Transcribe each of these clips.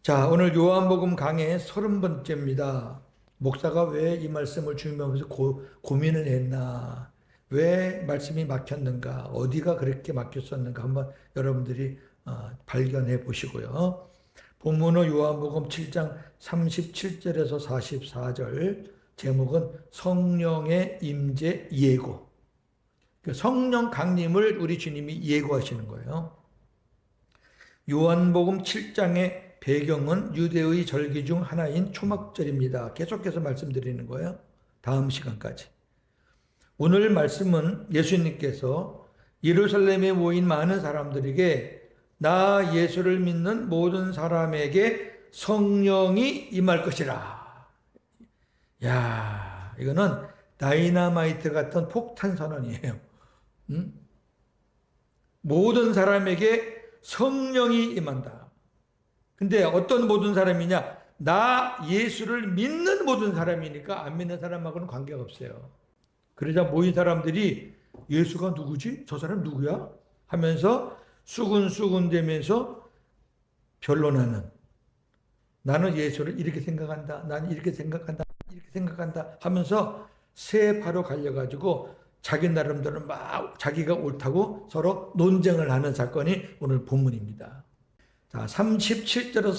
자, 오늘 요한복음 강의 30번째입니다. 목사가 왜 이 말씀을 준비하면서 고민을 했나? 왜 말씀이 막혔는가? 어디가 그렇게 막혔었는가? 한번 여러분들이 발견해 보시고요. 본문은 요한복음 7장 37절에서 44절, 제목은 성령의 임재 예고. 성령 강림을 우리 주님이 예고하시는 거예요. 요한복음 7장의 배경은 유대의 절기 중 하나인 초막절입니다. 계속해서 말씀드리는 거예요. 다음 시간까지. 오늘 말씀은 예수님께서 예루살렘에 모인 많은 사람들에게 나 예수를 믿는 모든 사람에게 성령이 임할 것이라. 야, 이거는 다이너마이트 같은 폭탄 선언이에요. 모든 사람에게 성령이 임한다. 근데 어떤 모든 사람이냐? 나 예수를 믿는 모든 사람이니까 안 믿는 사람하고는 관계가 없어요. 그러자 모인 사람들이 예수가 누구지? 저 사람 누구야? 하면서 수군수군 되면서 변론하는, 나는 예수를 이렇게 생각한다. 나는 이렇게 생각한다. 이렇게 생각한다 하면서 새 파로 갈려가지고 자기 나름대로 막 자기가 옳다고 서로 논쟁을 하는 사건이 오늘 본문입니다. 자, 37절에서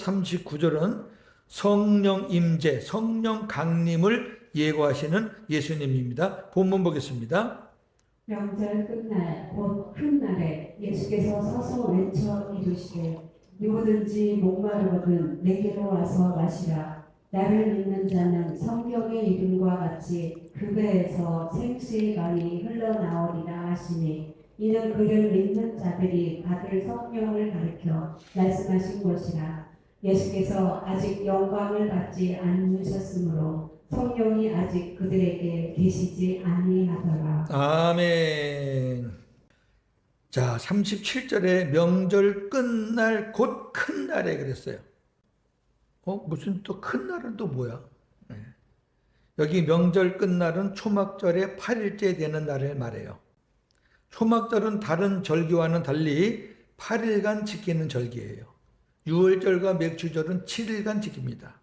39절은 성령 임재, 성령 강림을 예고하시는 예수님입니다. 본문 보겠습니다. 명절 끝날 곧 큰 날에 예수께서 서서 외쳐 이르시되 누구든지 목마르거든 내게로 와서 마시라. 나를 믿는 자는 성경의 이름과 같이 그 배에서 생수의 강이 흘러나오리라 하시니 이는 그를 믿는 자들이 받을 성령을 가리켜 말씀하신 것이라. 예수께서 아직 영광을 받지 않으셨으므로 성령이 아직 그들에게 계시지 아니하더라. 아멘. 자, 37절에 명절 끝날 곧 큰 날에 그랬어요. 무슨 또 큰 날은 또 뭐야? 여기 명절 끝날은 초막절의 8일째 되는 날을 말해요. 초막절은 다른 절기와는 달리 8일간 지키는 절기예요. 유월절과 맥주절은 7일간 지킵니다.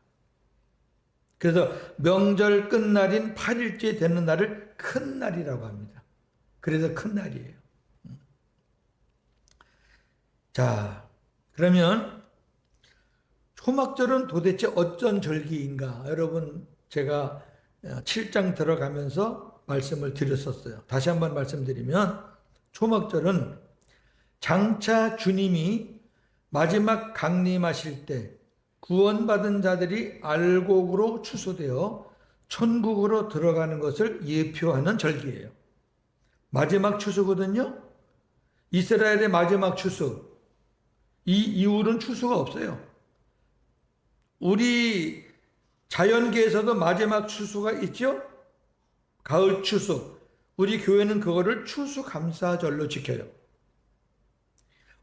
그래서 명절 끝날인 8일째 되는 날을 큰 날이라고 합니다. 그래서 큰 날이에요. 자, 그러면 초막절은 도대체 어떤 절기인가? 여러분, 제가 7장 들어가면서 말씀을 드렸었어요. 다시 한번 말씀드리면 초막절은 장차 주님이 마지막 강림하실 때 구원받은 자들이 알곡으로 추수되어 천국으로 들어가는 것을 예표하는 절기예요. 마지막 추수거든요. 이스라엘의 마지막 추수. 이 이후로는 추수가 없어요. 우리 자연계에서도 마지막 추수가 있죠? 가을 추수. 우리 교회는 그거를 추수감사절로 지켜요.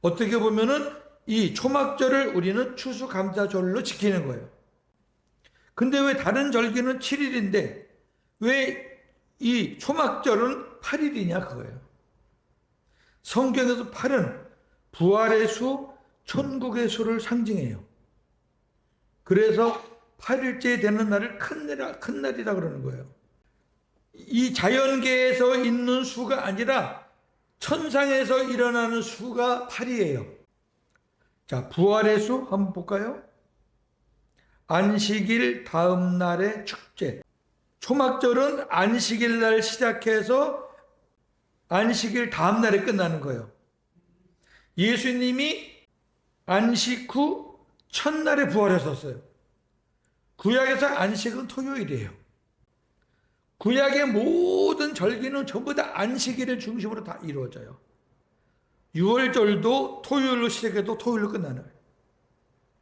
어떻게 보면은 이 초막절을 우리는 추수감사절로 지키는 거예요. 근데 왜 다른 절기는 7일인데 왜 이 초막절은 8일이냐 그거예요. 성경에서 8은 부활의 수, 천국의 수를 상징해요. 그래서 8일째 되는 날을 큰 날이라 그러는 거예요. 이 자연계에서 있는 수가 아니라 천상에서 일어나는 수가 8이에요. 자, 부활의 수 한번 볼까요? 안식일 다음 날의 축제. 초막절은 안식일 날 시작해서 안식일 다음 날에 끝나는 거예요. 예수님이 안식 후 첫날에 부활하셨어요. 구약에서 안식은 토요일이에요. 구약의 모든 절기는 전부 다 안식일을 중심으로 다 이루어져요. 유월절도 토요일로 시작해도 토요일로 끝나는 거예요.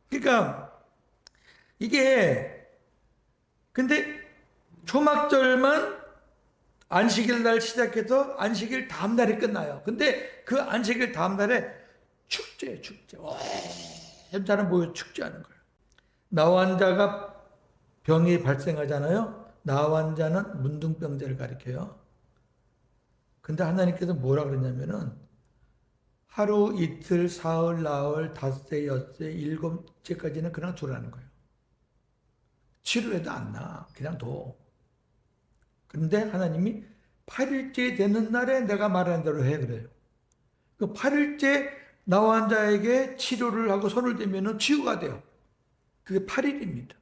그러니까 이게 근데 초막절만 안식일 날 시작해서 안식일 다음 날에 끝나요. 근데 그 안식일 다음 날에 축제. 온 사람 모여 축제하는 거예요. 나환자가 병이 발생하잖아요. 나환자는 문둥병자를 가리켜요. 근데 하나님께서 뭐라 그러냐면은 하루, 이틀, 사흘, 나흘, 다섯째, 여섯째, 일곱째까지는 그냥 두라는 거예요. 치료해도 안 나. 그냥 둬. 그런데 하나님이 8일째 되는 날에 내가 말하는 대로 해 그래요. 그 8일째 나와 환자에게 치료를 하고 손을 대면 치유가 돼요. 그게 8일입니다.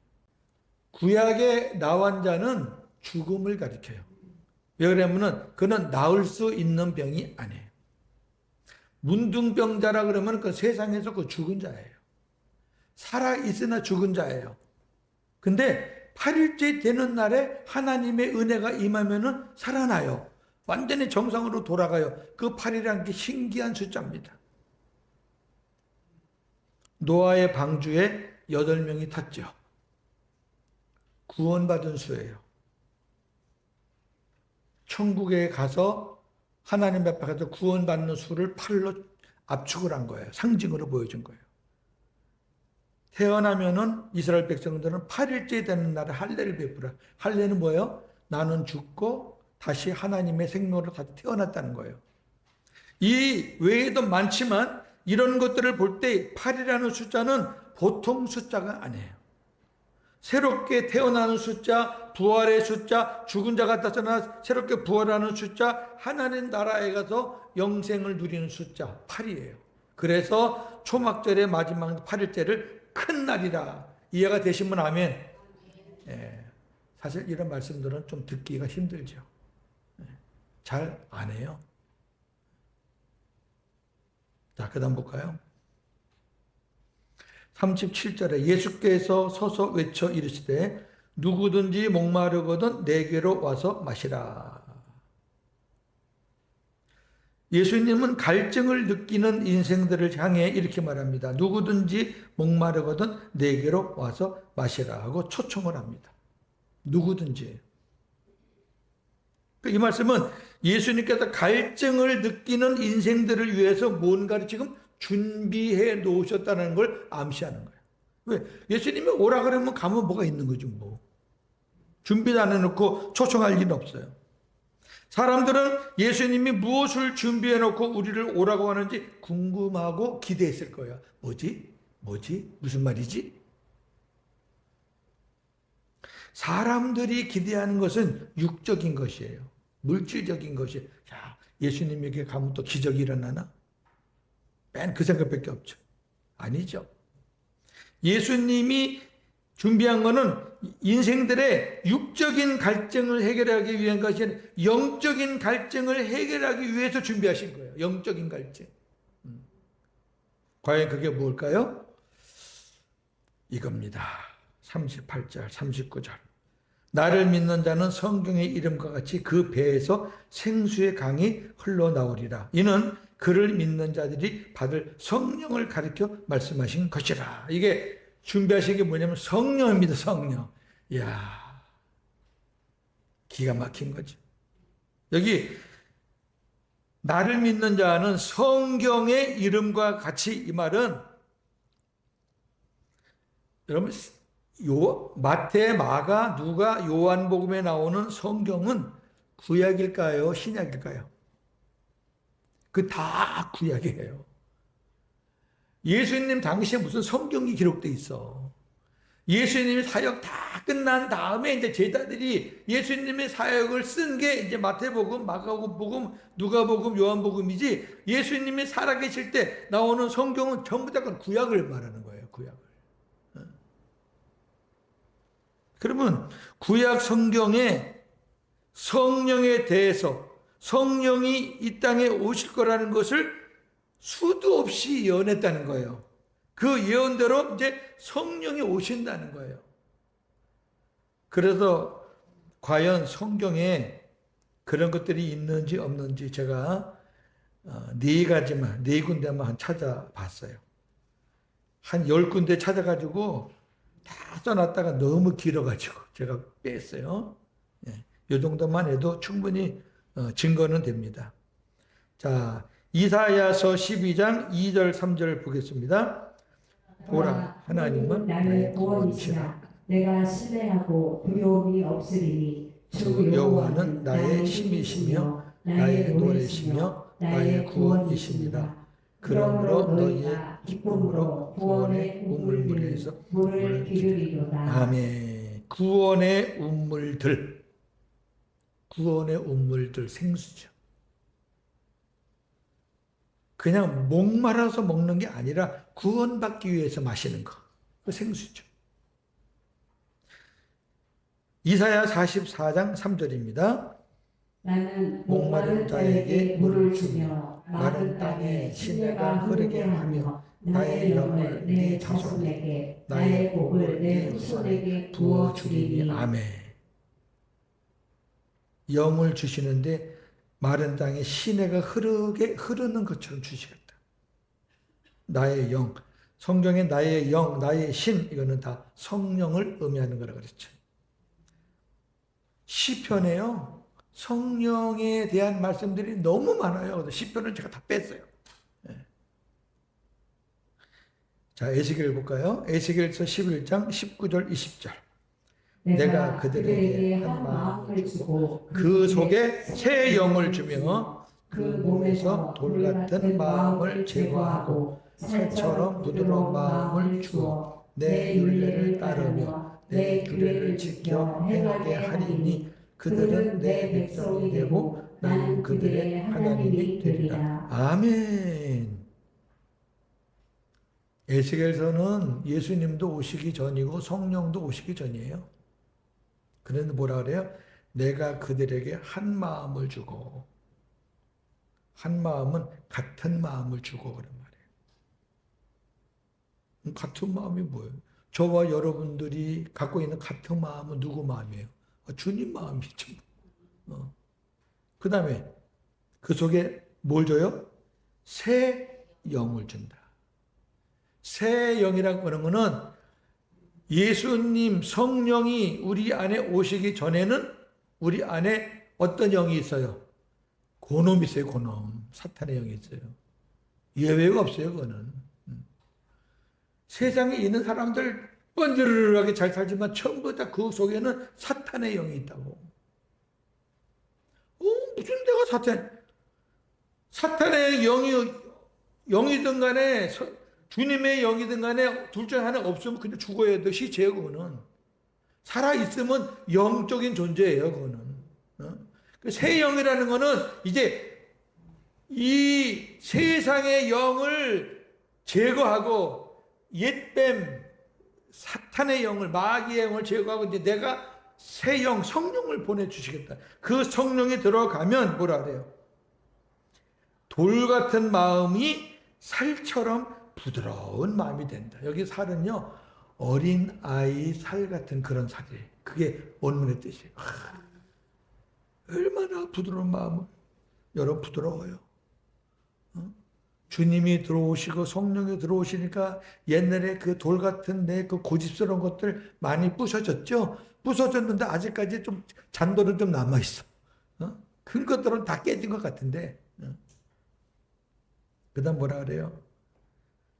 구약의 나와 환자는 죽음을 가리켜요. 왜 그러냐면 그는 나을 수 있는 병이 아니에요. 문둥병자라 그러면 그 세상에서 그 죽은 자예요. 살아있으나 죽은 자예요. 근데 8일째 되는 날에 하나님의 은혜가 임하면은 살아나요. 완전히 정상으로 돌아가요. 그 8이라는 게 신기한 숫자입니다. 노아의 방주에 8명이 탔죠. 구원받은 수예요. 천국에 가서 하나님 앞에 가서 구원받는 수를 8로 압축을 한 거예요. 상징으로 보여준 거예요. 태어나면은 이스라엘 백성들은 8일째 되는 날에 할례를 베풀어. 할례는 뭐예요? 나는 죽고 다시 하나님의 생명으로 다시 태어났다는 거예요. 이 외에도 많지만 이런 것들을 볼 때 8이라는 숫자는 보통 숫자가 아니에요. 새롭게 태어나는 숫자, 부활의 숫자, 죽은 자가 다시 새롭게 부활하는 숫자, 하나님 나라에 가서 영생을 누리는 숫자 8이에요. 그래서 초막절의 마지막 8일째를 큰 날이라. 이해가 되시면 아멘. 예, 사실 이런 말씀들은 좀 듣기가 힘들죠. 잘 안 해요. 자, 그 다음 볼까요? 37절에 예수께서 서서 외쳐 이르시되 누구든지 목마르거든 내게로 와서 마시라. 예수님은 갈증을 느끼는 인생들을 향해 이렇게 말합니다. 누구든지 목마르거든 내게로 와서 마시라 하고 초청을 합니다. 누구든지. 이 말씀은 예수님께서 갈증을 느끼는 인생들을 위해서 뭔가를 지금 준비해 놓으셨다는 걸 암시하는 거예요. 왜? 예수님이 오라 그러면 가면 뭐가 있는 거죠, 뭐. 준비도 안 해놓고 초청할 일은 없어요. 사람들은 예수님이 무엇을 준비해 놓고 우리를 오라고 하는지 궁금하고 기대했을 거예요. 뭐지? 무슨 말이지? 사람들이 기대하는 것은 육적인 것이에요. 물질적인 것이에요. 야, 예수님에게 가면 또 기적이 일어나나? 맨 그 생각밖에 없죠. 아니죠. 예수님이 준비한 것은 인생들의 육적인 갈증을 해결하기 위한 것이 아니라 영적인 갈증을 해결하기 위해서 준비하신 거예요. 영적인 갈증. 과연 그게 뭘까요? 이겁니다. 38절, 39절. 나를 믿는 자는 성경의 이름과 같이 그 배에서 생수의 강이 흘러나오리라. 이는 그를 믿는 자들이 받을 성령을 가리켜 말씀하신 것이라. 이게 준비하신 게 뭐냐면 성령입니다. 성령. 이야, 기가 막힌 거죠. 여기 나를 믿는 자는 성경의 이름과 같이, 이 말은 여러분 마태, 마가, 누가, 요한복음에 나오는 성경은 구약일까요? 신약일까요? 그 다 구약이에요. 예수님 당시에 무슨 성경이 기록돼 있어. 예수님의 사역 다 끝난 다음에 이제 제자들이 예수님의 사역을 쓴 게 이제 마태복음, 마가복음, 누가복음, 요한복음이지, 예수님이 살아계실 때 나오는 성경은 전부 다 구약을 말하는 거예요. 구약을. 그러면 구약 성경에 성령에 대해서, 성령이 이 땅에 오실 거라는 것을 수도 없이 예언했다는 거예요. 그 예언대로 이제 성령이 오신다는 거예요. 그래서 과연 성경에 그런 것들이 있는지 없는지 제가 네 군데만 찾아봤어요. 한 10군데 찾아가지고 다 써놨다가 너무 길어가지고 제가 뺐어요. 이 정도만 해도 충분히 증거는 됩니다. 자, 이사야서 12장 2절 3절 보겠습니다. 보라, 하나님은 나의 구원이시라. 내가 신뢰하고 두려움이 없으리니 주 여호와는 나의 힘이시며 나의 노래시며 나의 구원이십니다. 그 그러므로 너희의 기쁨으로 구원의 우물물에서 물을 기르리로다. 아멘. 구원의 우물들, 구원의 우물들 생수죠. 그냥 목말아서 먹는 게 아니라 구원받기 위해서 마시는 거, 그 생수죠. 이사야 44장 3절입니다. 나는 목마른 자에게 물을 주며 마른 땅에 시내가 흐르게 하며 나의 영을 내 자손에게 나의 복을 내 후손에게 부어주리니. 아멘. 영을 주시는데 마른 땅에 시내가 흐르는 것처럼 주시겠다. 나의 영, 성경에 나의 영, 나의 신, 이거는 다 성령을 의미하는 거라 그랬죠. 시편에요, 성령에 대한 말씀들이 너무 많아요. 그래서 시편을 제가 다 뺐어요. 네. 자, 에스겔 볼까요? 에스겔서 11장 19절 20절. 내가 그들에게 한 마음을 주고 그 속에 새 영을 주며 그 몸에서 돌 같은 마음을 제거하고 살처럼 부드러운 마음을 주어 내 율례를 따르며 내 규례를 지켜 행하게 하리니 그들은 내 백성이 되고 나는 그들의 하나님이 되리라. 아멘. 에스겔서는 예수님도 오시기 전이고 성령도 오시기 전이에요. 그런데 뭐라 그래요? 내가 그들에게 한 마음을 주고, 한 마음은 같은 마음을 주고 그런 말이에요. 같은 마음이 뭐예요? 저와 여러분들이 갖고 있는 같은 마음은 누구 마음이에요? 주님 마음이죠. 그 다음에 그 속에 뭘 줘요? 새 영을 준다. 새 영이라고 하는 것은 예수님 성령이 우리 안에 오시기 전에는 우리 안에 어떤 영이 있어요? 고놈이 있어요. 고놈. 사탄의 영이 있어요. 예외가 없어요. 그거는. 세상에 있는 사람들 번드르르하게 잘 살지만 전부 다 그 속에는 사탄의 영이 있다고. 무슨 내가 사탄의 영이든 간에 주님의 영이든 간에 둘 중 하나 없으면 그냥 죽어야 돼. 시체예요. 그거는. 살아있으면 영적인 존재예요. 그거는. 새 영이라는 거는 이제 이 세상의 영을 제거하고 옛뱀 사탄의 영을, 마귀의 영을 제거하고 이제 내가 새 영, 성령을 보내주시겠다. 그 성령이 들어가면 뭐라 그래요? 돌 같은 마음이 살처럼 부드러운 마음이 된다. 여기 살은요, 어린 아이 살 같은 그런 살이에요. 그게 원문의 뜻이에요. 얼마나 부드러운 마음은. 여러분 부드러워요. 주님이 들어오시고 성령이 들어오시니까 옛날에 그 돌 같은 내 그 고집스러운 것들 많이 부서졌죠? 부서졌는데 아직까지 좀 잔돌은 좀 남아있어. 큰 것들은 다 깨진 것 같은데. 그 다음 뭐라 그래요?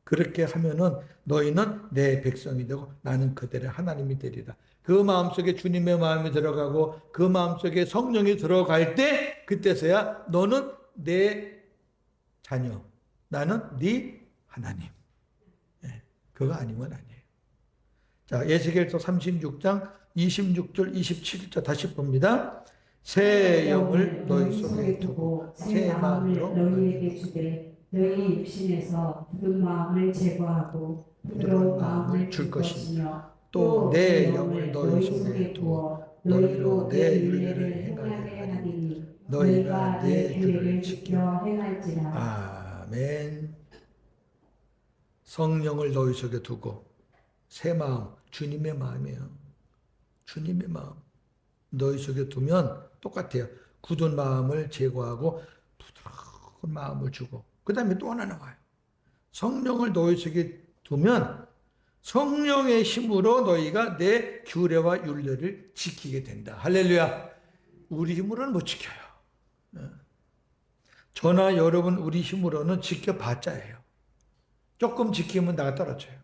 그렇게 하면은 너희는 내 백성이 되고 나는 그들의 하나님이 되리라. 그 마음속에 주님의 마음이 들어가고 그 마음속에 성령이 들어갈 때 그때서야 너는 내 자녀, 나는 네 하나님. 그거 아니면 아니에요. 자, 에스겔서 36장 26절 27절 다시 봅니다. 새 영을 너희 속에 두고 새 마음으로 너희에게 주되 너희 육신에서 굳은 마음을 제거하고 부드러운 마음을 줄 것이며 또 내 영을 너희 속에 두어 너희로 내 율례를 행하게 하리니 너희가 내 규례를 지켜 행할지라. 아멘. 성령을 너희 속에 두고 새 마음, 주님의 마음이에요. 주님의 마음 너희 속에 두면 똑같아요. 굳은 마음을 제거하고 부드러운 마음을 주고 그 다음에 또 하나 나와요. 성령을 너희 속에 두면 성령의 힘으로 너희가 내 규례와 율례를 지키게 된다. 할렐루야. 우리 힘으로는 못 지켜요. 저나 여러분 우리 힘으로는 지켜봤자예요. 조금 지키면 나가 떨어져요.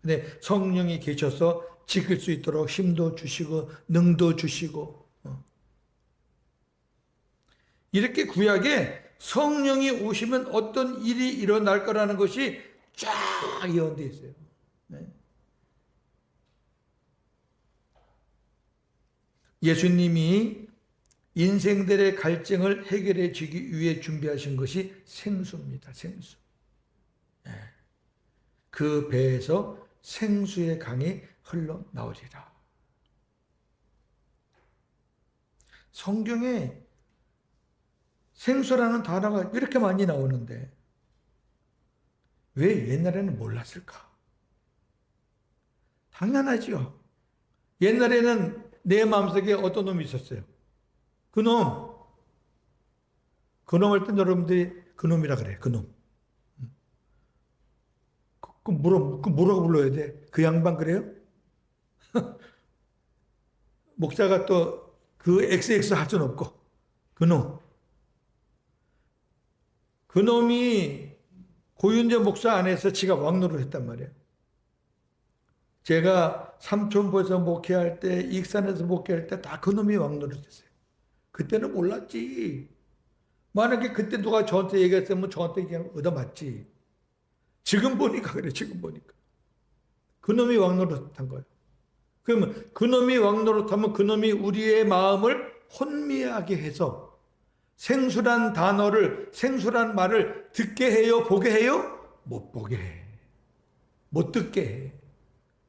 근데 성령이 계셔서 지킬 수 있도록 힘도 주시고 능도 주시고 이렇게 구약에 성령이 오시면 어떤 일이 일어날 거라는 것이 쫙 예언되어 있어요. 네. 예수님이 인생들의 갈증을 해결해 주기 위해 준비하신 것이 생수입니다. 생수. 네. 그 배에서 생수의 강이 흘러나오리라. 성경에 생수라는 단어가 이렇게 많이 나오는데 왜 옛날에는 몰랐을까? 당연하지요. 옛날에는 내 마음속에 어떤 놈이 있었어요. 그놈. 그놈 할 때 여러분들이 그놈이라 그래. 그놈. 뭐라고 불러야 돼? 그 양반 그래요? 목사가 또 그 XX 할 수는 없고 그놈. 그놈이 고윤재 목사 안에서 지가 왕노를 했단 말이에요. 제가 삼촌보에서 목회할 때, 익산에서 목회할 때 다 그놈이 왕노를 했어요. 그때는 몰랐지. 만약에 그때 누가 저한테 얘기했으면 저한테 그냥 얻어맞지. 지금 보니까 그래, 지금 보니까. 그놈이 왕노릇한 거예요. 그러면 그놈이 왕노릇하면 그놈이 우리의 마음을 혼미하게 해서 생수란 단어를, 생수란 말을 듣게 해요, 보게 해요? 못 보게 해. 못 듣게 해.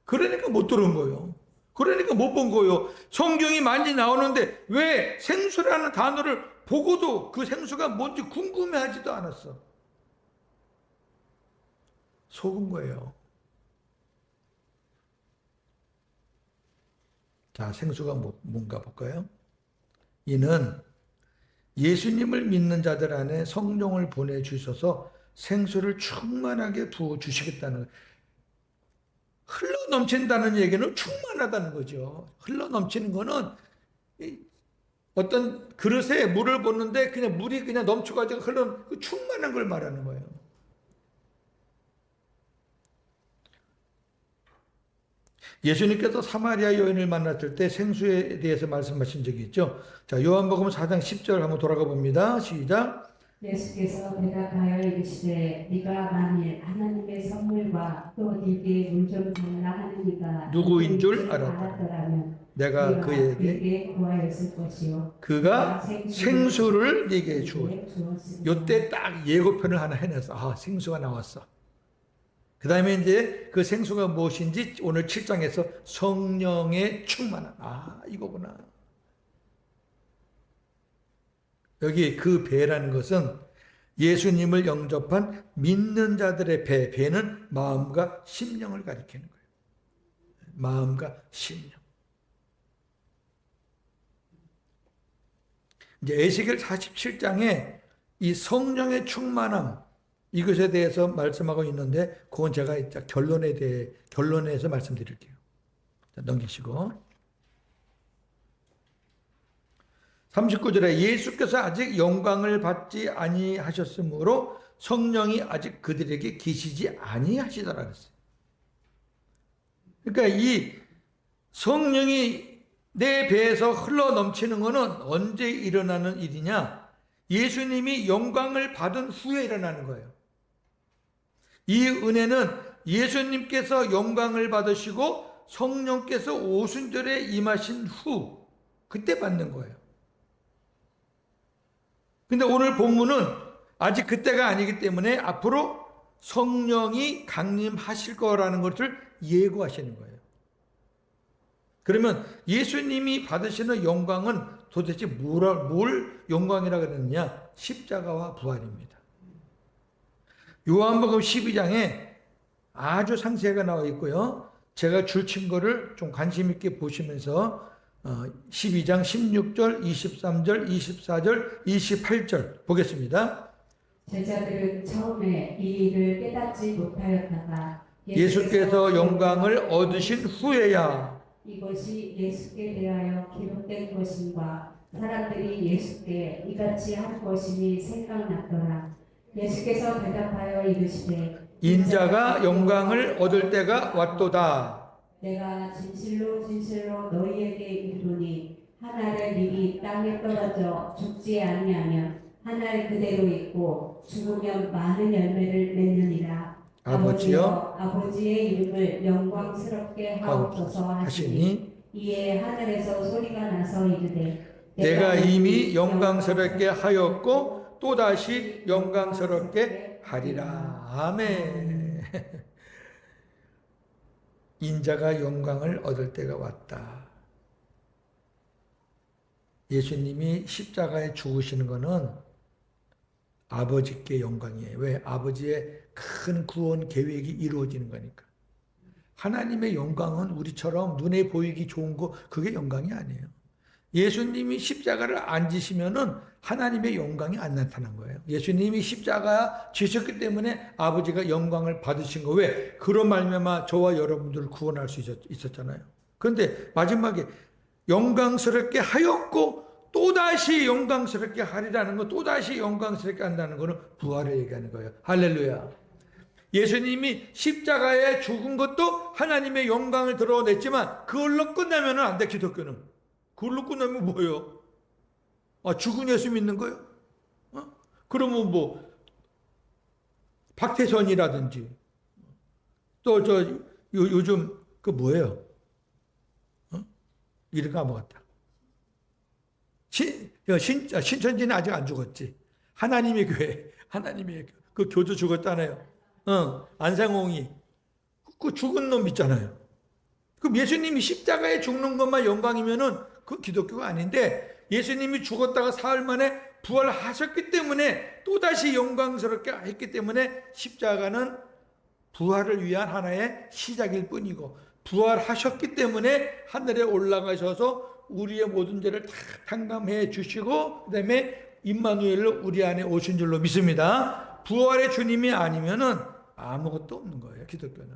그러니까 못 들은 거예요. 그러니까 못 본 거예요. 성경이 많이 나오는데 왜 생수라는 단어를 보고도 그 생수가 뭔지 궁금해하지도 않았어. 속은 거예요. 자, 생수가 뭔가 볼까요? 이는 예수님을 믿는 자들 안에 성령을 보내주셔서 생수를 충만하게 부어주시겠다는 거예요. 흘러넘친다는 얘기는 충만하다는 거죠. 흘러넘치는 거는 어떤 그릇에 물을 붓는데 그냥 물이 그냥 넘쳐가지고 그 충만한 걸 말하는 거예요. 예수님께서 사마리아 여인을 만났을 때 생수에 대해서 말씀하신 적이 있죠. 자, 요한복음 4장 10절 한번 돌아가 봅니다. 시작. 예수께서 대답하여 이르시되 네가 만일 하나님의 선물과 또 네게 물 좀 달라 하는 이가 누구인 줄 알았더라면 내가 그에게 구하였을 것이요 그가 생수를 네게 주었다. 요때 딱 예고편을 하나 해내서 아, 생수가 나왔어. 그 다음에 이제 그 생수가 무엇인지 오늘 7장에서 성령의 충만함. 아, 이거구나. 여기 그 배라는 것은 예수님을 영접한 믿는 자들의 배. 배는 마음과 심령을 가리키는 거예요. 마음과 심령. 이제 에스겔 47장에 이 성령의 충만함, 이것에 대해서 말씀하고 있는데 그건 제가 이제 결론에서 말씀드릴게요. 자, 넘기시고 39절에 예수께서 아직 영광을 받지 아니하셨으므로 성령이 아직 그들에게 계시지 아니하시더라 그랬어요. 그러니까 이 성령이 내 배에서 흘러 넘치는 것은 언제 일어나는 일이냐? 예수님이 영광을 받은 후에 일어나는 거예요. 이 은혜는 예수님께서 영광을 받으시고 성령께서 오순절에 임하신 후 그때 받는 거예요. 근데 오늘 본문은 아직 그때가 아니기 때문에 앞으로 성령이 강림하실 거라는 것을 예고하시는 거예요. 그러면 예수님이 받으시는 영광은 도대체 뭘 영광이라고 그러느냐? 십자가와 부활입니다. 요한복음 12장에 아주 상세하게 나와 있고요. 제가 줄친 거를 좀 관심 있게 보시면서 12장 16절, 23절, 24절, 28절 보겠습니다. 제자들은 처음에 이 일을 깨닫지 못하였다가 예수께서 영광을 얻으신 후에야 이것이 예수께 대하여 기록된 것인가 사람들이 예수께 이같이 한 것이니 생각났더라. 예수께서 대답하여 이르시되 인자가 영광을 얻을 때가 왔도다. 내가 진실로 진실로 너희에게 이르노니 한 알의 밀이 땅에 떨어져 죽지 아니하면 하늘 그대로 있고 죽으면 많은 열매를 맺느니라. 아버지여 아버지의 이름을 영광스럽게 하옵소서 하시니 이에 하늘에서 소리가 나서 이르되 내가 이미 영광스럽게 하였고 또다시 영광스럽게 하리라. 아멘. 인자가 영광을 얻을 때가 왔다. 예수님이 십자가에 죽으시는 것은 아버지께 영광이에요. 왜? 아버지의 큰 구원 계획이 이루어지는 거니까. 하나님의 영광은 우리처럼 눈에 보이기 좋은 거 그게 영광이 아니에요. 예수님이 십자가를 안 지시면은 하나님의 영광이 안 나타난 거예요. 예수님이 십자가 지셨기 때문에 아버지가 영광을 받으신 거. 왜? 그런 말미암아 저와 여러분들을 구원할 수 있었잖아요. 그런데 마지막에 영광스럽게 하였고 또다시 영광스럽게 하리라는 거, 또다시 영광스럽게 한다는 거는 부활을 얘기하는 거예요. 할렐루야. 예수님이 십자가에 죽은 것도 하나님의 영광을 드러냈지만 그걸로 끝나면 안 돼, 기독교는. 그걸로 끝나면 뭐예요? 아, 죽은 예수 믿는 거예요? 그러면 뭐 박태선이라든지 또 요즘 그 뭐예요? 이름 까먹었다. 신천지는 아직 안 죽었지. 하나님의 교회, 하나님의 그 교주 죽었잖아요. 안상홍이 그 죽은 놈 있잖아요. 그럼 예수님이 십자가에 죽는 것만 영광이면은 그 기독교가 아닌데 예수님이 죽었다가 사흘 만에 부활하셨기 때문에 또다시 영광스럽게 했기 때문에 십자가는 부활을 위한 하나의 시작일 뿐이고 부활하셨기 때문에 하늘에 올라가셔서 우리의 모든 죄를 다 탕감해 주시고 그 다음에 임마누엘로 우리 안에 오신 줄로 믿습니다. 부활의 주님이 아니면은 아무것도 없는 거예요, 기독교는.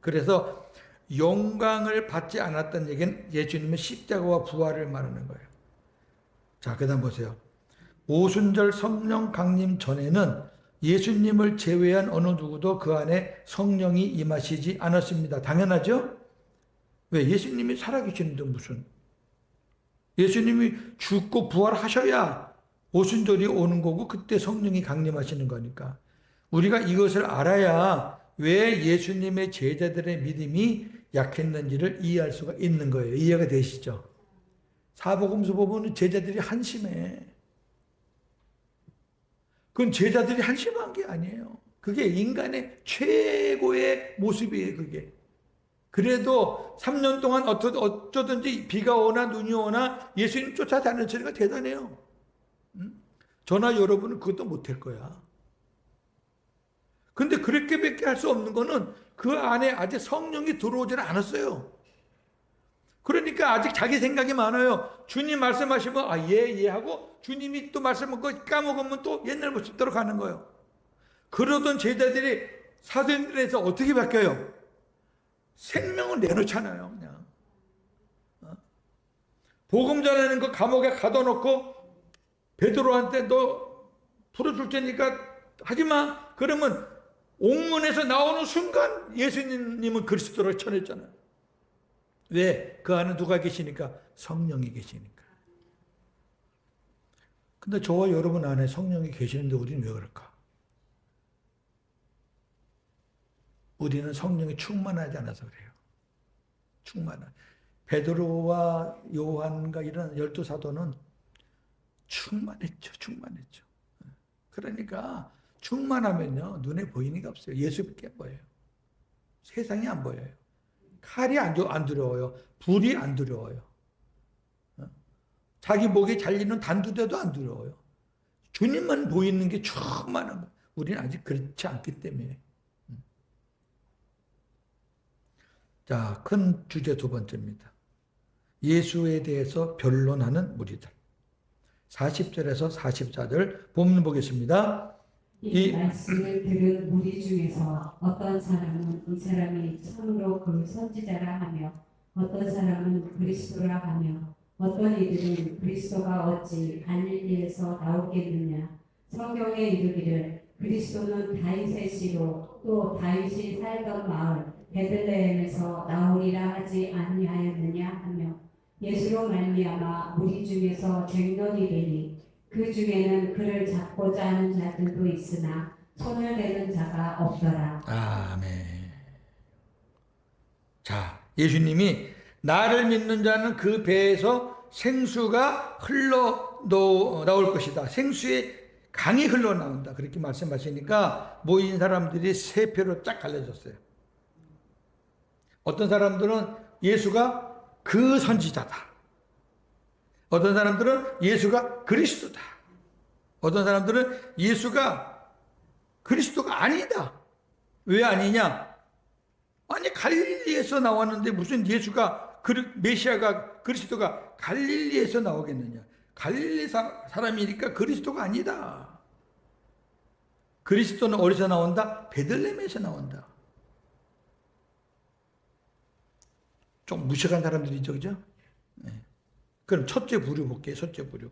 그래서 영광을 받지 않았던 얘기는 예수님의 십자가와 부활을 말하는 거예요. 자, 그 다음 보세요. 오순절 성령 강림 전에는 예수님을 제외한 어느 누구도 그 안에 성령이 임하시지 않았습니다. 당연하죠? 왜? 예수님이 살아계시는데 무슨. 예수님이 죽고 부활하셔야 오순절이 오는 거고 그때 성령이 강림하시는 거니까. 우리가 이것을 알아야 왜 예수님의 제자들의 믿음이 약했는지를 이해할 수가 있는 거예요. 이해가 되시죠? 사복음서 보면 제자들이 한심해. 그건 제자들이 한심한 게 아니에요. 그게 인간의 최고의 모습이에요, 그게. 그래도 3년 동안 어쩌든지 비가 오나 눈이 오나 예수님 쫓아다니는 소리가 대단해요. 저나 여러분은 그것도 못할 거야. 근데 그렇게밖에 할 수 없는 거는 그 안에 아직 성령이 들어오지는 않았어요. 그러니까 아직 자기 생각이 많아요. 주님 말씀하시면 예 하고 주님이 또 말씀을 까먹으면 또 옛날 모습대로 가는 거예요. 그러던 제자들이 사도행전에서 어떻게 바뀌어요? 생명을 내놓잖아요, 그냥. 복음 전하는 거 감옥에 가둬놓고 베드로한테 너 풀어줄 테니까 하지마. 그러면 옥문에서 나오는 순간 예수님은 그리스도로 쳐냈잖아요. 왜? 그 안에 누가 계시니까? 성령이 계시니까. 근데 저와 여러분 안에 성령이 계시는데 우리는 왜 그럴까? 우리는 성령이 충만하지 않아서 그래요. 베드로와 요한과 이런 12사도는 충만했죠. 그러니까 충만하면요 눈에 보이는 게 없어요. 예수밖에 안 보여요. 세상이 안 보여요. 칼이 안 두려워요. 불이 안 두려워요. 자기 목에 잘리는 단두대도 안 두려워요. 주님만 보이는 게 충만한 거예요. 우리는 아직 그렇지 않기 때문에. 자, 큰 주제 두 번째입니다. 예수에 대해서 변론하는 무리들. 40절에서 44절 본문 보겠습니다. 이 말씀을 들은 무리 중에서 어떤 사람은 이 사람이 참으로 그 선지자라 하며 어떤 사람은 그리스도라 하며 어떤 이들은 그리스도가 어찌 갈릴리에서 나오겠느냐 성경에 이르기를 그리스도는 다윗의 씨로 또 다윗이 살던 마을 베들레헴에서 나오리라 하지 아니하였느냐 하며 예수로 말미암아 무리 중에서 쟁론이 되니 그 그 중에는 그를 잡고자 하는 자들도 있으나 손을 대는 자가 없더라. 아멘. 자, 예수님이 나를 믿는 자는 그 배에서 생수가 나올 것이다. 생수의 강이 흘러나온다. 그렇게 말씀하시니까 모인 사람들이 세 표로 쫙 갈려졌어요. 어떤 사람들은 예수가 그 선지자다. 어떤 사람들은 예수가 그리스도다. 어떤 사람들은 예수가 그리스도가 아니다. 왜 아니냐? 아니 갈릴리에서 나왔는데 무슨 예수가 메시아가 그리스도가 갈릴리에서 나오겠느냐? 갈릴리 사람이니까 그리스도가 아니다. 그리스도는 어디서 나온다? 베들레헴에서 나온다. 좀 무식한 사람들이죠, 그죠? 네. 그럼 첫째 부류 볼게요. 첫째 부류.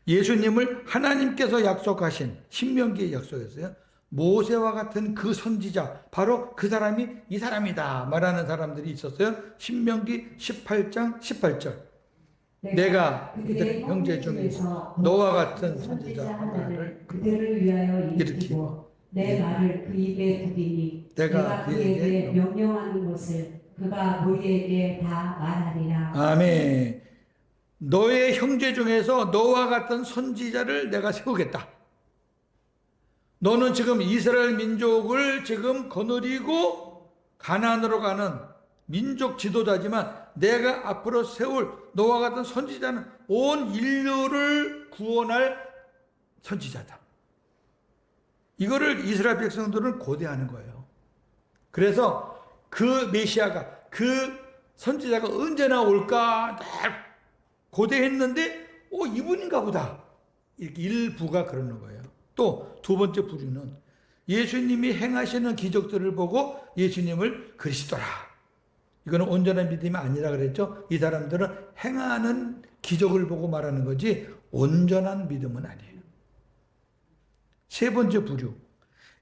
예수님을 하나님께서 약속하신 신명기에 약속했어요. 모세와 같은 그 선지자, 바로 그 사람이 이 사람이다 말하는 사람들이 있었어요. 신명기 18장 18절. 내가 그들 형제 중에서 너와 같은 선지자 하나를 그들을 위하여 일으키고 내 말을 그 입에 두리니 내가 그에게 명령하는 것을 그가 너희에게 다 말하리라. 아멘. 너의 형제 중에서 너와 같은 선지자를 내가 세우겠다. 너는 지금 이스라엘 민족을 지금 거느리고 가나안으로 가는 민족 지도자지만 내가 앞으로 세울 너와 같은 선지자는 온 인류를 구원할 선지자다. 이거를 이스라엘 백성들은 고대하는 거예요. 그래서 그 메시아가, 그 선지자가 언제나 올까 고대했는데 이분인가 보다. 이렇게 일부가 그러는 거예요. 또 두 번째 부류는 예수님이 행하시는 기적들을 보고 예수님을 그리스도라. 이거는 온전한 믿음이 아니라 그랬죠. 이 사람들은 행하는 기적을 보고 말하는 거지 온전한 믿음은 아니에요. 세 번째 부류.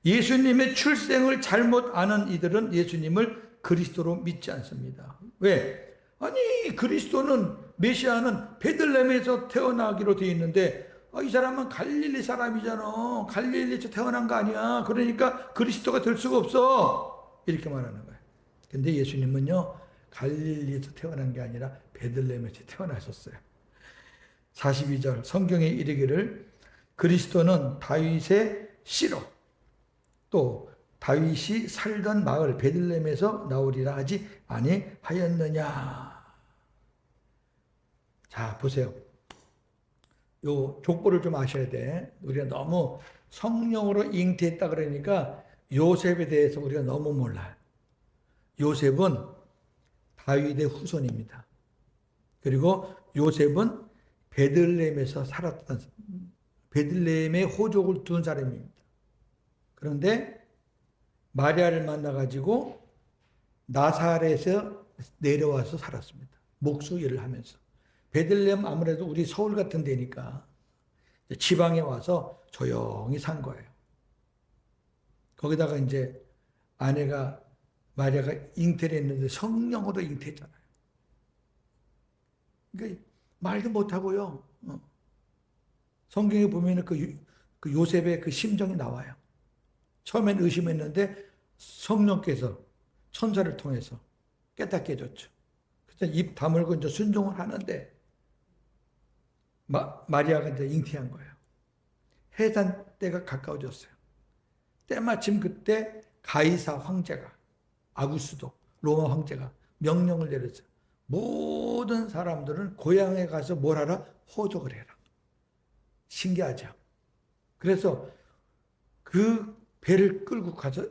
예수님의 출생을 잘못 아는 이들은 예수님을 그리스도로 믿지 않습니다. 왜? 아니 그리스도는 메시아는 베들레헴에서 태어나기로 되어 있는데 이 사람은 갈릴리 사람이잖아. 갈릴리에서 태어난 거 아니야. 그러니까 그리스도가 될 수가 없어. 이렇게 말하는 거예요. 근데 예수님은요 갈릴리에서 태어난 게 아니라 베들레헴에서 태어나셨어요. 42절 성경에 이르기를 그리스도는 다윗의 씨로 또 다윗이 살던 마을 베들레헴에서 나오리라 하지 아니하였느냐. 자 보세요. 요 족보를 좀 아셔야 돼. 우리가 너무 성령으로 잉태했다 그러니까 요셉에 대해서 우리가 너무 몰라요. 요셉은 다윗의 후손입니다. 그리고 요셉은 베들레헴에서 살았던 베들레헴에 호족을 둔 사람입니다. 그런데 마리아를 만나가지고 나사렛에서 내려와서 살았습니다. 목수 일을 하면서. 베들레헴 아무래도 우리 서울 같은 데니까 지방에 와서 조용히 산 거예요. 거기다가 이제 아내가 마리아가 잉태를 했는데 성령으로 잉태했잖아요. 그러니까 말도 못하고요. 성경에 보면 그 요셉의 그 심정이 나와요. 처음엔 의심했는데 성령께서 천사를 통해서 깨닫게 해줬죠. 그래서 입 다물고 이제 순종을 하는데 마리아가 이제 잉태한 거예요. 해산 때가 가까워졌어요. 때마침 그때 가이사 황제가 아구스도 로마 황제가 명령을 내렸어요. 모든 사람들은 고향에 가서 뭘 하라? 호적을 해라. 신기하죠. 그래서 그 배를 끌고 가서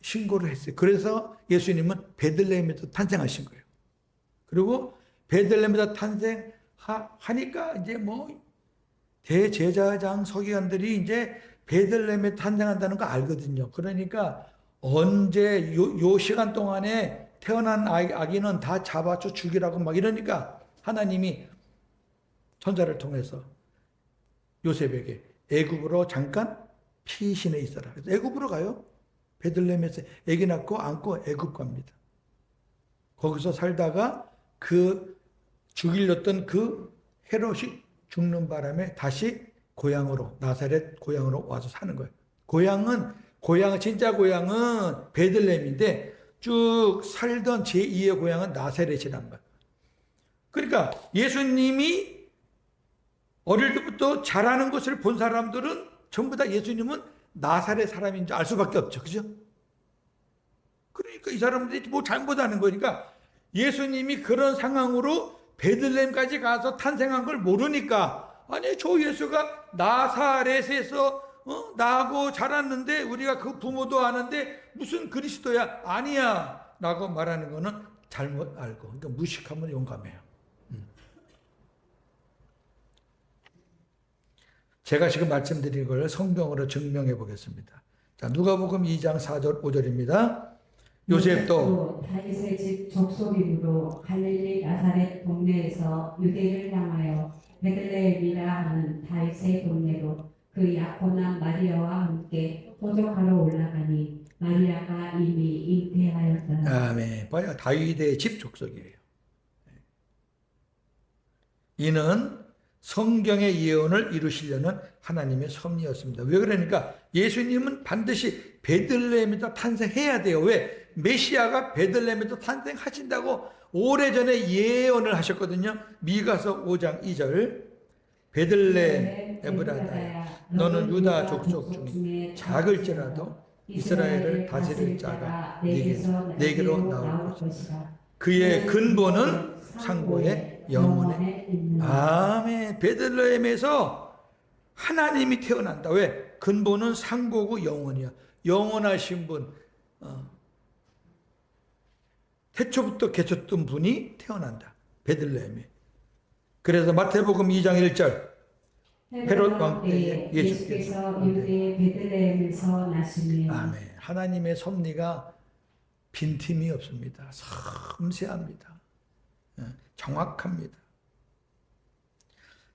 신고를 했어요. 그래서 예수님은 베들레헴에서 탄생하신 거예요. 그리고 베들레헴에서 탄생하니까 이제 대제사장 서기관들이 이제 베들레헴에 탄생한다는 거 알거든요. 그러니까 언제 요 시간 동안에 태어난 아기는 다 잡아서 죽이라고 막 이러니까 하나님이 천사를 통해서 요셉에게 애굽으로 잠깐 피신해 있어라. 그래서 애굽으로 가요. 베들레헴에서 아기 낳고 안고 애굽 갑니다. 거기서 살다가 그 죽이려던 그 헤롯이 죽는 바람에 다시 고향으로, 나사렛 고향으로 와서 사는 거예요. 진짜 고향은 베들레헴인데 쭉 살던 제2의 고향은 나사렛이란 거예요. 그러니까 예수님이 어릴 때부터 잘하는 것을 본 사람들은 전부 다 예수님은 나사렛 사람인 줄 알 수밖에 없죠. 그죠? 그러니까 이 사람들이 뭐 잘못하는 거니까 예수님이 그런 상황으로 베들레헴까지 가서 탄생한 걸 모르니까 아니 저 예수가 나사렛에서 나고 자랐는데 우리가 그 부모도 아는데 무슨 그리스도야? 아니야 라고 말하는 거는 잘못 알고 그러니까 무식하면 용감해요. 제가 지금 말씀드린 걸 성경으로 증명해 보겠습니다. 자, 누가복음 2장 4절 5절입니다. 요셉도 다윗의 집 족속이므로 갈릴리 나사렛 동네에서 유대를 향하여 베들레헴이라 하는 다윗의 동네로 그 약혼한 마리아와 함께 호적하러 올라가니 마리아가 이미 잉태하였다. 아멘. 봐요. 다윗의 집 족속이에요. 이는 성경의 예언을 이루시려는 하나님의 섭리였습니다. 왜 그러니까 예수님은 반드시 베들레헴에서 탄생해야 돼요. 왜? 메시아가 베들레헴에서 탄생하신다고 오래전에 예언을 하셨거든요. 미가서 5장 2절 베들레헴 에브라다야 너는 유다 족속 중에 작을지라도 이스라엘을 다스릴 자가 내게로 나올 것이다. 그의 근본은 상고의 영혼에 아멘. 베들레헴에서 하나님이 태어난다. 왜? 근본은 상고고 영혼이야. 영원하신 분 태초부터 계셨던 분이 태어난다. 베들레헴에. 그래서 마태복음 2장 1절 헤롯 왕 때에 예수께서 유대의 베들레헴에서 나시며 아멘. 하나님의 섭리가 빈틈이 없습니다. 섬세합니다. 정확합니다.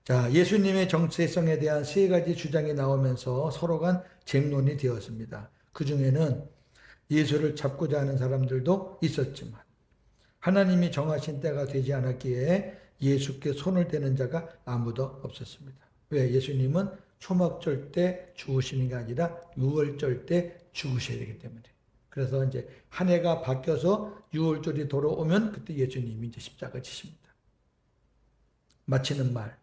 자, 예수님의 정체성에 대한 세 가지 주장이 나오면서 서로 간 쟁론이 되었습니다. 그 중에는 예수를 잡고자 하는 사람들도 있었지만 하나님이 정하신 때가 되지 않았기에 예수께 손을 대는 자가 아무도 없었습니다. 왜? 예수님은 초막절 때 죽으시는 게 아니라 유월절 때 죽으셔야 되기 때문에. 그래서 이제 한 해가 바뀌어서 유월절이 돌아오면 그때 예수님이 이제 십자가 지십니다. 마치는 말.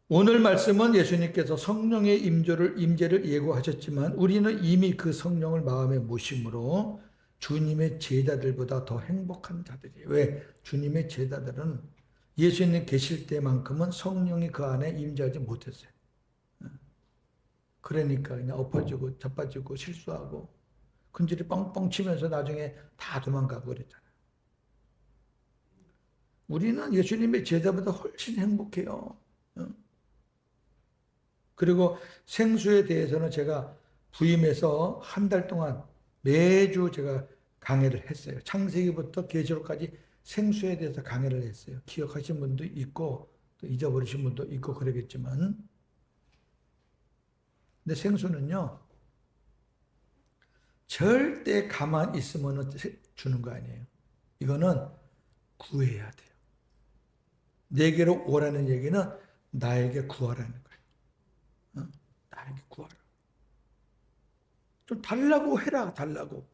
오늘 말씀은 예수님께서 성령의 임재를 예고하셨지만 우리는 이미 그 성령을 마음에 모심으로 주님의 제자들보다 더 행복한 자들이에요. 왜? 주님의 제자들은 예수님 계실 때만큼은 성령이 그 안에 임재하지 못했어요. 그러니까 그냥 엎어지고 자빠지고 실수하고 근질이 뻥뻥 치면서 나중에 다 도망가고 그랬잖아요. 우리는 예수님의 제자보다 훨씬 행복해요. 그리고 생수에 대해서는 제가 부임해서 한 달 동안 매주 제가 강의를 했어요. 창세기부터 계시록까지 생수에 대해서 강의를 했어요. 기억하신 분도 있고 또 잊어버리신 분도 있고 그러겠지만 근데 생수는요 절대 가만히 있으면 주는 거 아니에요. 이거는 구해야 돼요. 내게로 오라는 얘기는 나에게 구하라는 거예요. 나에게 구하라. 좀 달라고 해라. 달라고.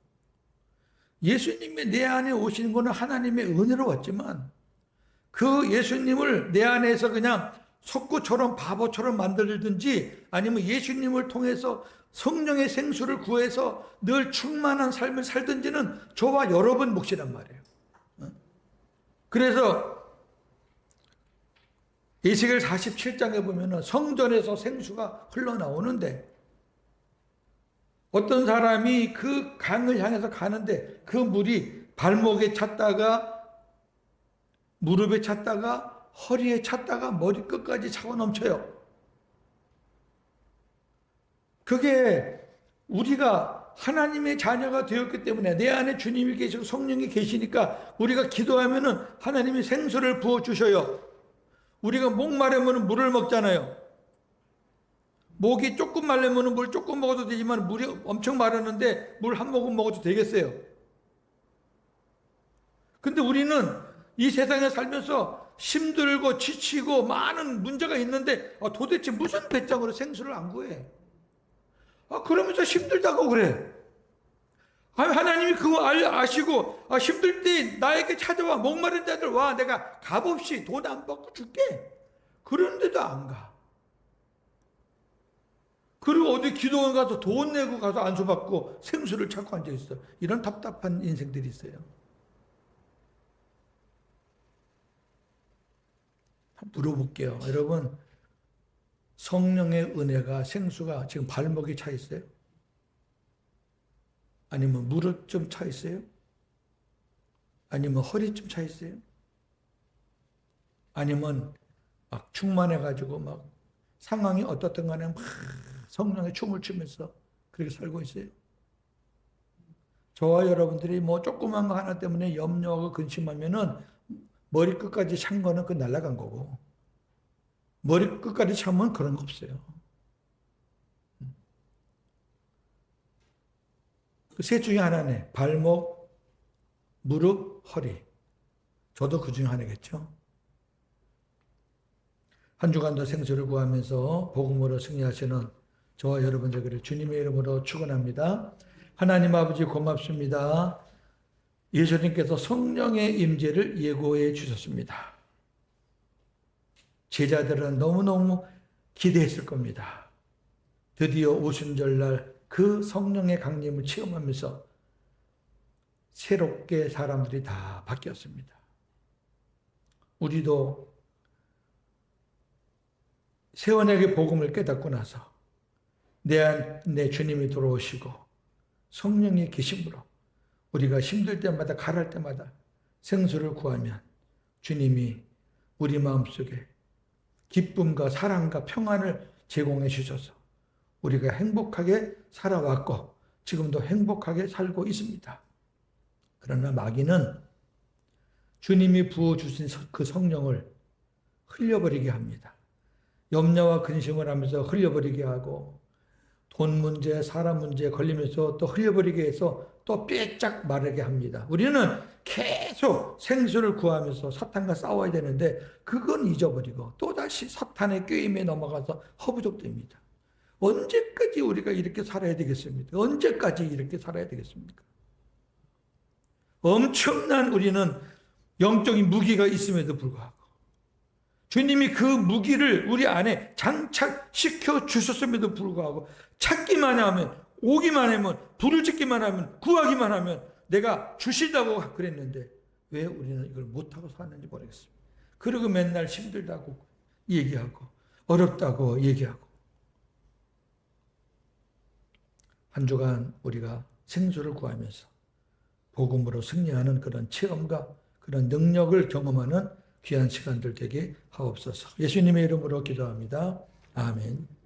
예수님이 내 안에 오시는 것은 하나님의 은혜로 왔지만 그 예수님을 내 안에서 그냥 석구처럼 바보처럼 만들든지 아니면 예수님을 통해서 성령의 생수를 구해서 늘 충만한 삶을 살든지는 저와 여러분 몫이란 말이에요. 그래서 에스겔 47장에 보면 성전에서 생수가 흘러나오는데 어떤 사람이 그 강을 향해서 가는데 그 물이 발목에 찼다가 무릎에 찼다가 허리에 찼다가 머리 끝까지 차고 넘쳐요. 그게 우리가 하나님의 자녀가 되었기 때문에 내 안에 주님이 계시고 성령이 계시니까 우리가 기도하면은 하나님이 생수를 부어주셔요. 우리가 목 마르면 물을 먹잖아요. 목이 조금 마르면 물 조금 먹어도 되지만 물이 엄청 마르는데 물 한 모금 먹어도 되겠어요. 근데 우리는 이 세상에 살면서 힘들고 지치고 많은 문제가 있는데 도대체 무슨 배짱으로 생수를 안 구해? 그러면서 힘들다고 그래. 하나님이 그거 아시고 힘들 때 나에게 찾아와. 목마른 자들 와. 내가 값없이 돈 안 받고 줄게. 그런데도 안 가. 그리고 어디 기도원 가서 돈 내고 가서 안수받고 생수를 찾고 앉아있어. 이런 답답한 인생들이 있어요. 물어볼게요. 여러분, 성령의 은혜가, 생수가 지금 발목에 차 있어요? 아니면 무릎 좀 차 있어요? 아니면 허리쯤 차 있어요? 아니면 막 충만해가지고 막 상황이 어떻든 간에 막 성령의 춤을 추면서 그렇게 살고 있어요? 저와 여러분들이 뭐 조그만 거 하나 때문에 염려하고 근심하면은 머리끝까지 찬 거는 그 날아간 거고, 머리끝까지 참으면 그런 거 없어요. 그 셋 중에 하나네. 발목, 무릎, 허리. 저도 그 중에 하나겠죠. 한 주간도 생수를 구하면서 복음으로 승리하시는 저와 여러분 되기를 주님의 이름으로 축원합니다. 하나님 아버지 고맙습니다. 예수님께서 성령의 임재를 예고해 주셨습니다. 제자들은 너무너무 기대했을 겁니다. 드디어 오순절날 그 성령의 강림을 체험하면서 새롭게 사람들이 다 바뀌었습니다. 우리도 세원에게 복음을 깨닫고 나서 내 안에 주님이 들어오시고 성령의 계심으로 우리가 힘들 때마다 가랄 때마다 생수를 구하면 주님이 우리 마음속에 기쁨과 사랑과 평안을 제공해 주셔서 우리가 행복하게 살아왔고 지금도 행복하게 살고 있습니다. 그러나 마귀는 주님이 부어주신 그 성령을 흘려버리게 합니다. 염려와 근심을 하면서 흘려버리게 하고 돈 문제, 사람 문제에 걸리면서 또 흘려버리게 해서 또 삐짝 마르게 합니다. 우리는 계속 생수를 구하면서 사탄과 싸워야 되는데 그건 잊어버리고 또다시 사탄의 꾀임에 넘어가서 허부족됩니다. 언제까지 우리가 이렇게 살아야 되겠습니까? 언제까지 이렇게 살아야 되겠습니까? 엄청난 우리는 영적인 무기가 있음에도 불구하고 주님이 그 무기를 우리 안에 장착시켜 주셨음에도 불구하고 찾기만 하면, 오기만 하면, 불을 짓기만 하면, 구하기만 하면 내가 주신다고 그랬는데 왜 우리는 이걸 못하고 사는지 모르겠습니다. 그리고 맨날 힘들다고 얘기하고 어렵다고 얘기하고 한 주간 우리가 생수를 구하면서 복음으로 승리하는 그런 체험과 그런 능력을 경험하는 귀한 시간들 되게 하옵소서. 예수님의 이름으로 기도합니다. 아멘.